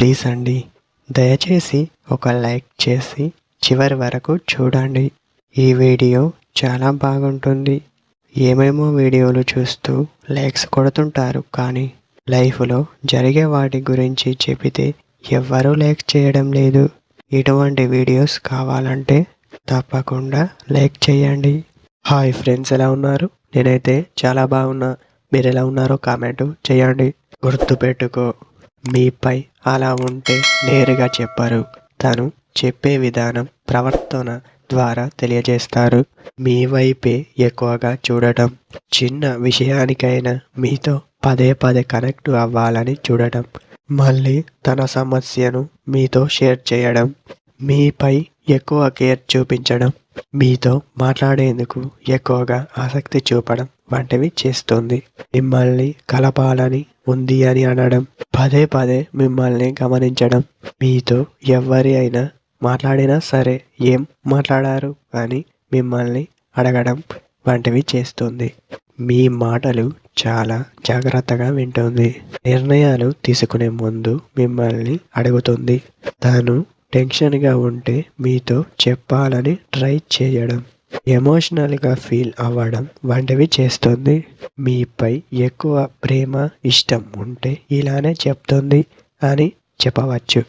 Please అండి, దయచేసి ఒక లైక్ చేసి చివరి వరకు చూడండి. ఈ వీడియో చాలా బాగుంటుంది. ఏమేమో వీడియోలు చూస్తూ లైక్స్ కొడుతుంటారు, కానీ లైఫ్లో జరిగే వాటి గురించి చెబితే ఎవ్వరూ లైక్ చేయడం లేదు. ఇటువంటి వీడియోస్ కావాలంటే తప్పకుండా లైక్ చేయండి. హాయ్ ఫ్రెండ్స్, ఎలా ఉన్నారు? నేనైతే చాలా బాగున్నా. మీరు ఎలా ఉన్నారో కామెంట్ చేయండి. గుర్తుపెట్టుకో, మీపై అలా ఉంటే నేరుగా చెప్పరు. తను చెప్పే విధానం, ప్రవర్తన ద్వారా తెలియజేస్తారు. మీ వైపే ఎక్కువగా చూడటం, చిన్న విషయానికైనా మీతో పదే పదే కనెక్ట్ అవ్వాలని చూడటం, మళ్ళీ తన సమస్యను మీతో షేర్ చేయడం, మీపై ఎక్కువ కేర్ చూపించడం, మీతో మాట్లాడేందుకు ఎక్కువగా ఆసక్తి చూపడం వంటివి చేస్తుంది. మిమ్మల్ని కలపాలని ఉంది అని అనడం, పదే పదే మిమ్మల్ని గమనించడం, మీతో ఎవరి అయినా మాట్లాడినా సరే ఏం మాట్లాడారు అని మిమ్మల్ని అడగడం వంటివి చేస్తుంది. మీ మాటలు చాలా జాగ్రత్తగా వింటుంది. నిర్ణయాలు తీసుకునే ముందు మిమ్మల్ని అడుగుతుంది. తను టెన్షన్గా ఉంటే మీతో చెప్పాలని ట్రై చేయడం, ఎమోషనల్గా ఫీల్ అవ్వడం వంటివి చేస్తుంది. మీపై ఎక్కువ ప్రేమ, ఇష్టం ఉంటే ఇలానే చెప్తుంది అని చెప్పవచ్చు.